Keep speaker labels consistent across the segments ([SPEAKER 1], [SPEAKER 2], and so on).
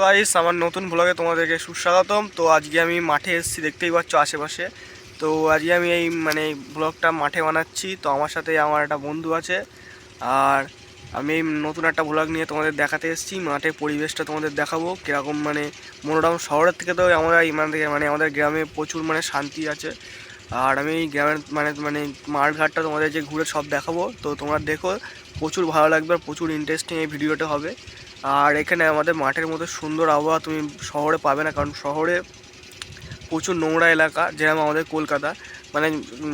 [SPEAKER 1] Guys আমার নতুন ব্লগে তোমাদেরকে সুস্বাগতম। তো আজকে আমি মাঠে এসেছি, দেখতেই পাচ্ছ আশেপাশে। তো আজকে আমি এই ব্লগটা মাঠে বানাচ্ছি। তো আমার সাথে আমার একটা বন্ধু আছে, আর আমি এই নতুন একটা ব্লগ নিয়ে তোমাদের দেখাতে এসেছি। মাঠের পরিবেশটা তোমাদের দেখাবো কীরকম, মনোরম। শহরের থেকে তো আমরা আমাদের গ্রামে প্রচুর শান্তি আছে। আর আমি এই গ্রামের মাঠঘাটটা তোমাদের যে ঘুরে সব দেখাবো। তো তোমরা দেখো, প্রচুর ভালো লাগবে আর প্রচুর ইন্টারেস্টিং এই ভিডিওটা হবে। আর এখানে আমাদের মাঠের মতো সুন্দর আবহাওয়া তুমি শহরে পাবে না, কারণ শহরে প্রচুর নোংরা এলাকা। যেরকম আমাদের কলকাতা,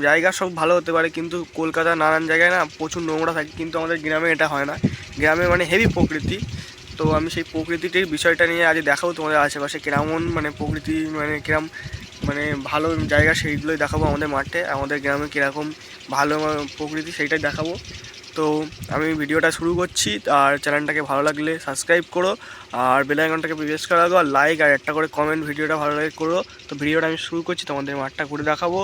[SPEAKER 1] জায়গা সব ভালো হতে পারে, কিন্তু কলকাতা নানান জায়গায় না প্রচুর নোংরা থাকে, কিন্তু আমাদের গ্রামে এটা হয় না। গ্রামে হেভি প্রকৃতি। তো আমি সেই প্রকৃতিটির বিষয়টা নিয়ে আজ দেখাবো তোমাদের। আশেপাশে কেমন প্রকৃতি, কিরম ভালো জায়গা, সেইগুলোই দেখাবো। আমাদের মাঠে আমাদের গ্রামে কীরকম ভালো প্রকৃতি সেইটাই দেখাবো। তো আমি ভিডিওটা শুরু করছি। আর চ্যানেলটাকে ভালো লাগলে সাবস্ক্রাইব করো, আর বেল আইকনটাকে প্রেস করে রাখো, আর লাইক আর একটা করে কমেন্ট ভিডিওটা ভালো লাগে করো। তো ভিডিওটা আমি শুরু করছি, তোমাদের মাঠটা ঘুরে দেখাবো।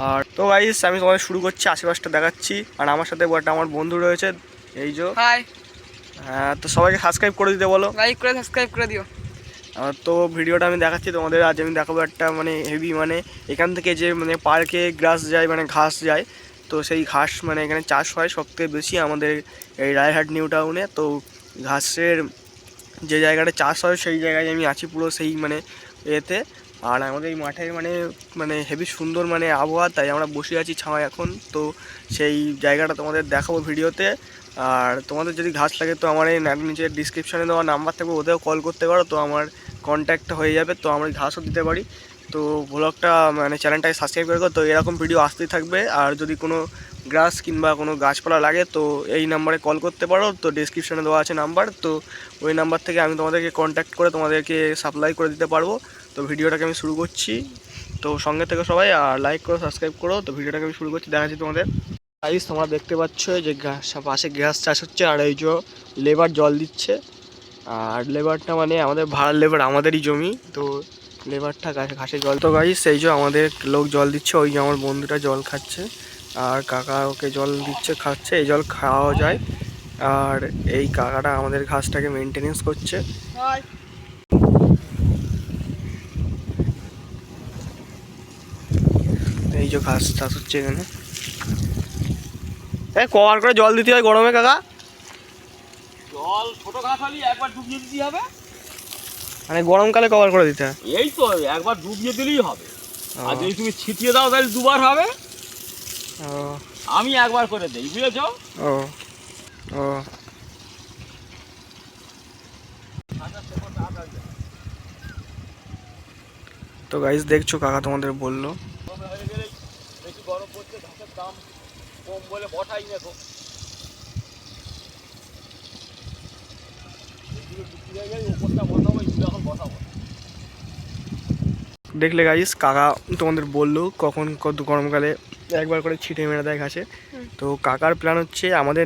[SPEAKER 1] আর তো গাইস আমি তোমাদের শুরু করছি, আশেপাশটা দেখাচ্ছি। আর আমার সাথে একটা আমার বন্ধু রয়েছে, এই যে।
[SPEAKER 2] হাই।
[SPEAKER 1] হ্যাঁ, তো সবাইকে সাবস্ক্রাইব করে দিতে বলো,
[SPEAKER 2] লাইক করে সাবস্ক্রাইব করে দিও।
[SPEAKER 1] তো ভিডিওটা আমি দেখাচ্ছি তোমাদের। আজ আমি দেখাবো একটা হেভি, এখান থেকে যে পার্কে গ্রাস যায়, ঘাস যায়। তো সেই ঘাস এখানে চাষ হয় সবথেকে বেশি আমাদের এই রায়হাট নিউ টাউনে। তো ঘাসের যে জায়গাটা চাষ হয় সেই জায়গায় আমি আছি পুরো সেই এতে। আর আমাদের এই মাঠের হেভি সুন্দর আবহাওয়া, তাই আমরা বসে আছি ছাওয়া এখন। তো সেই জায়গাটা তোমাদের দেখাবো ভিডিওতে। আর তোমাদের যদি ঘাস লাগে তো আমার এই নিচের ডিসক্রিপশানে দেওয়া নাম্বার থাকবে, ওদেরও কল করতে পারো। তো আমার কন্ট্যাক্ট হয়ে যাবে, তো আমরা ঘাসও দিতে পারি। তো ব্লগটা চ্যানেলটাকে সাবস্ক্রাইব করে তো এরকম ভিডিও আসতেই থাকবে। আর যদি কোনো গ্রাস কিংবা কোনো গাছপালা লাগে তো এই নাম্বারে কল করতে পারো। তো ডিসক্রিপশানে দেওয়া আছে নাম্বার, তো ওই নাম্বার থেকে আমি তোমাদেরকে কন্ট্যাক্ট করে তোমাদেরকে সাপ্লাই করে দিতে পারবো। তো ভিডিওটাকে আমি শুরু করছি। তো সঙ্গে থেকে সবাই আর লাইক করো, সাবস্ক্রাইব করো। তো ভিডিওটাকে আমি শুরু করছি, দেখাচ্ছি তোমাদের। গাইস তোমরা দেখতে পাচ্ছ যে পাশে গ্যাস চাষ হচ্ছে, আর এই যে লেবার জল দিচ্ছে। আর লেবারটা আমাদের ভাড়ার লেবার, আমাদেরই জমি। তো লেবারটা ঘাসে জল। তো গাইস এই যে আমাদের লোক জল দিচ্ছে, ওই যে আমার বন্ধুটা জল খাচ্ছে, আর কাকা ওকে জল দিচ্ছে, খাচ্ছে। এই জল খাওয়া যায়। আর এই কাকাটা আমাদের ঘাসটাকে মেনটেনেন্স করছে। এই যে ঘাস চাষ হচ্ছে এখানে। কবার করে জল দিতে হয় গরমে কাকা?
[SPEAKER 3] জল ছোট ঘাস হলে একবার ডুবিয়ে দিতে হবে।
[SPEAKER 1] গরমকালে কভার করে দিতে হয়?
[SPEAKER 3] এই তো একবার ডুবিয়ে দিলেই হবে। আর যদি তুমি ছিটিয়ে দাও তাহলে দুবার হবে। আমি একবার করে দেই, বুঝেছো?
[SPEAKER 1] ও ও তো গাইস দেখছো কাকা তোমাদের বললো।
[SPEAKER 3] বেশি গরম পড়ছে, ঘাসের দাম কম বলে বসাই দেখো। উপরটা বসাবো, এখন বসাবো।
[SPEAKER 1] দেখলে গাইস কাকা তোমাদের বললো কখন কত গরমকালে একবার করে ছিটে মেরে দেয় ঘাসে। তো কাকার প্ল্যান হচ্ছে আমাদের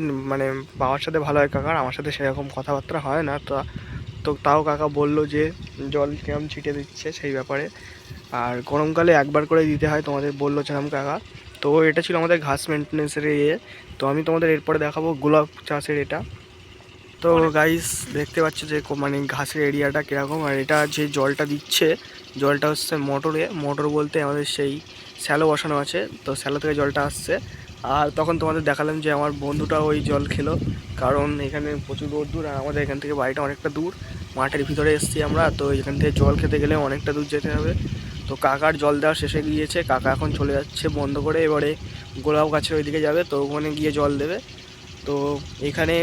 [SPEAKER 1] বাবার সাথে ভালো হয় কাকার, আমার সাথে সেরকম কথাবার্তা হয় না। তো তো তাও কাকা বলল যে জল কেমন ছিটে দিচ্ছে সেই ব্যাপারে। আর গরমকালে একবার করে দিতে হয় তোমাদের বললো যেরকম কাকা। তো এটা ছিল আমাদের ঘাস মেনটেন্যান্সের ইয়ে। তো আমি তোমাদের এরপরে দেখাবো গোলাপ চাষের এটা। তো গাইস দেখতে পাচ্ছ যে ঘাসের এরিয়াটা কীরকম। আর এটা যে জলটা দিচ্ছে, জলটা হচ্ছে মোটর বলতে আমাদের সেই শ্যালো বসানো আছে, তো শ্যালো থেকে জলটা আসছে। আর তখন তোমাদের দেখালাম যে আমার বন্ধুটা ওই জল খেলো, কারণ এখানে প্রচুর দূর, আর আমাদের এখান থেকে বাড়িটা অনেকটা দূর, মাঠের ভিতরে এসেছি আমরা। তো এখান থেকে জল খেতে গেলে অনেকটা দূর যেতে হবে। তো কাকার জল দেওয়া শেষে গিয়েছে, কাকা এখন চলে যাচ্ছে বন্ধ করে, এবারে গোলাপ গাছের ওইদিকে যাবে, তো ওখানে গিয়ে জল দেবে। তো এখানে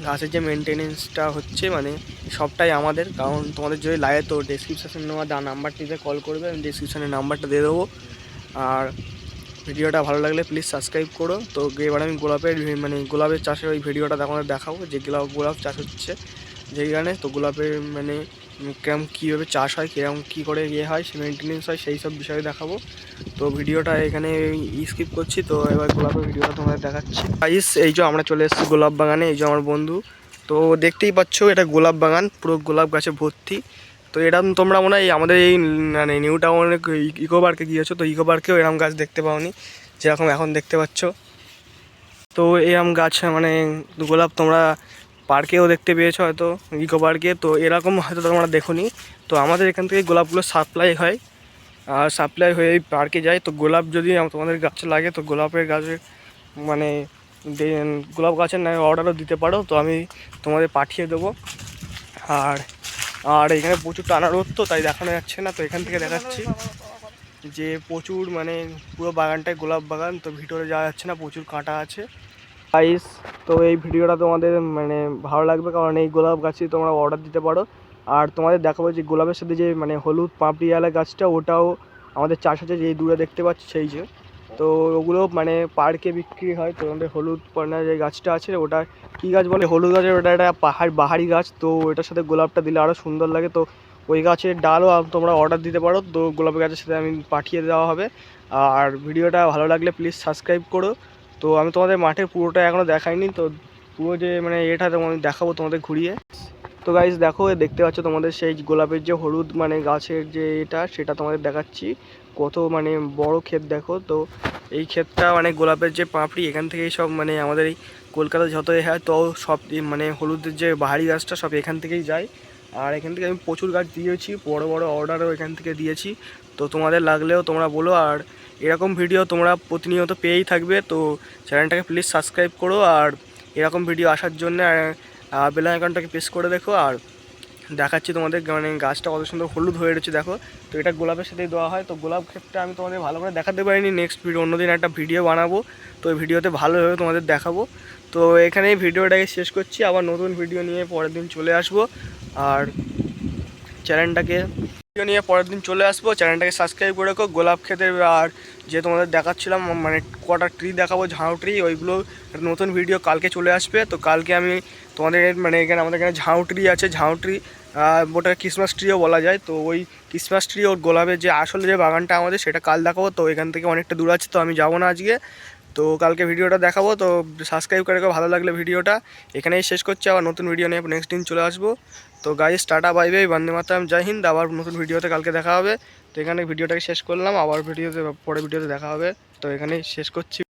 [SPEAKER 1] ঘাসের যে মেনটেনেন্সটা হচ্ছে সবটাই আমাদের, কারণ তোমাদের যদি লাগে তো ডেসক্রিপশানে নেওয়া নাম্বারটিতে কল করবে, আমি ডেসক্রিপশানে নাম্বারটা দিয়ে দেবো। আর ভিডিওটা ভালো লাগলে প্লিজ সাবস্ক্রাইব করো। তো এবার আমি গোলাপের চাষের ওই ভিডিওটা তোমাদের দেখাবো, যে গোলাপ চাষ হচ্ছে যেখানে। তো গোলাপের কিরম কীভাবে চাষ হয়, কিরম কী করে ইয়ে হয়, সে মেনটেনেন্স হয়, সেই সব বিষয়ে দেখাবো। তো ভিডিওটা এখানে স্কিপ করছি। তো এবার গোলাপের ভিডিওটা তোমাদের দেখাচ্ছি। গাইস এই যে আমরা চলে এসেছি গোলাপ বাগানে, এই যে আমার বন্ধু। তো দেখতেই পাচ্ছ এটা গোলাপ বাগান, পুরো গোলাপ গাছে ভর্তি। তো এরকম তোমরা মনে হয় আমাদের এই নিউ টাউনে ইকো পার্কে গিয়েছো, তো ইকো পার্কেও এরকম গাছ দেখতে পাওনি যেরকম এখন দেখতে পাচ্ছ। তো এরকম গাছ গোলাপ তোমরা পার্কেও দেখতে পেয়েছো হয়তো, ইকো পার্কে। তো এরকম হয়তো তোমরা দেখোনি। তো আমাদের এখান থেকে গোলাপগুলো সাপ্লাই হয়, আর সাপ্লাই হয়ে এই পার্কে যায়। তো গোলাপ যদি তোমাদের গাছে লাগে তো গোলাপের গাছে মানে গোলাপ গাছের না অর্ডারও দিতে পারো, তো আমি তোমাদের পাঠিয়ে দেবো। আর আর এখানে প্রচুর টানা রোদ, তো তাই দেখানো যাচ্ছে না। তো এখান থেকে দেখাচ্ছি যে প্রচুর মানে পুরো বাগানটায় গোলাপ বাগান, তো ভিতরে যাওয়া যাচ্ছে না, প্রচুর কাঁটা আছে গাইস। তো এই ভিডিওটা তোমাদের মানে ভালো লাগবে, কারণ এই গোলাপ গাছই তোমরা অর্ডার দিতে পারো। আর তোমাদের দেখাবো যে গোলাপের সাথে যে মানে হলুদ পাপড়িওয়ালা গাছটা, ওটাও আমাদের চাষ আছে, যে দূরে দেখতে পাচ্ছি সেই যে। তো ওগুলো মানে পার্কে বিক্রি হয়। তো আমাদের হলুদ পানা যে গাছটা আছে, ওটা কী গাছ বলে, হলুদ গাছের, ওটা একটা বাহারি গাছ। তো ওটার সাথে গোলাপটা দিলে আরও সুন্দর লাগে। তো ওই গাছের ডালও তোমরা অর্ডার দিতে পারো, তো গোলাপের গাছের সাথে আমি পাঠিয়ে দেওয়া হবে। আর ভিডিওটা ভালো লাগলে প্লিজ সাবস্ক্রাইব করো। তো আমি তোমাদের মাঠের পুরোটা এখনও দেখাইনি, তো পুরো যে মানে এটা আমি দেখাবো তোমাদের ঘুরিয়ে। তো গাইস দেখো, দেখতে পাচ্ছ তোমাদের সেই গোলাপের যে হলুদ মানে গাছের যে এটা, সেটা তোমাদের দেখাচ্ছি। কত মানে বড় ক্ষেত দেখো। তো এই ক্ষেতটা মানে গোলাপের যে পাপড়ি, এখান থেকেই সব মানে আমাদের এই কলকাতা যত হয়, তো সব মানে হলুদের যে বাহারি গাছটা সব এখান থেকেই যায়। আর এখান থেকে আমি প্রচুর গাছ দিয়েছি, বড় বড় অর্ডারও এখান থেকে দিয়েছি। তো তোমাদের লাগলেও তোমরা বলো। আর এরকম ভিডিও তোমরা প্রতিনিয়ত পেয়েই থাকবে। তো চ্যানেলটাকে প্লিজ সাবস্ক্রাইব করো, আর এরকম ভিডিও আসার জন্য বেল আইকনটাকে প্রেস করে দেখো। আর দেখাচ্ছি তোমাদের মানে গাছটা কত সুন্দর হলুদ হয়ে রয়েছে দেখো। তো এটা গোলাপের সাথেই দেওয়া হয়। তো গোলাপ ক্ষেতটা আমি তোমাদের ভালো করে দেখাতে পারিনি, নেক্সট ভিডিও অন্যদিন একটা ভিডিও বানাবো। তো ওই ভিডিওতে ভালোভাবে তোমাদের দেখাবো। তো এখানেই ভিডিওটাকে শেষ করছি, আবার নতুন ভিডিও নিয়ে পরের দিন চলে আসবো। আর চ্যানেলটাকে ভিডিও নিয়ে পরের দিন চলে আসবো, চ্যানেলটাকে সাবস্ক্রাইব করে রাখো। গোলাপ ক্ষেতের আর যে তোমাদের দেখাচ্ছিলাম মানে কটা ট্রি দেখাবো, ঝাউ ট্রি, ওইগুলো নতুন ভিডিও কালকে চলে আসবে। তো কালকে আমি তোমাদের মানে এখানে আমাদের এখানে ঝাউ ট্রি আছে, ঝাউ ট্রি ওটা ক্রিসমাস ট্রিও বলা যায়। তো ওই ক্রিসমাস ট্রি ওর গোলাপের যে আসলে যে বাগানটা আমাদের, সেটা কাল দেখাবো। তো এখান থেকে অনেকটা দূর আছে, তো আমি যাবো না আজকে। তো কালকে ভিডিওটা দেখাবো। তো সাবস্ক্রাইব করে রাখো ভালো লাগলে ভিডিওটা। এখানেই শেষ করছি, আবার নতুন ভিডিও নিয়ে নেক্সট দিন চলে আসবো। তো গাইস টাটা বাই বাই, বন্দে মাতরম, জয় হিন্দ। আবার নতুন ভিডিওতে কালকে দেখা হবে। তো এখানে ভিডিওটাকে শেষ করলাম, আবার পরে ভিডিওতে দেখা হবে। তো এখানেই শেষ করছি।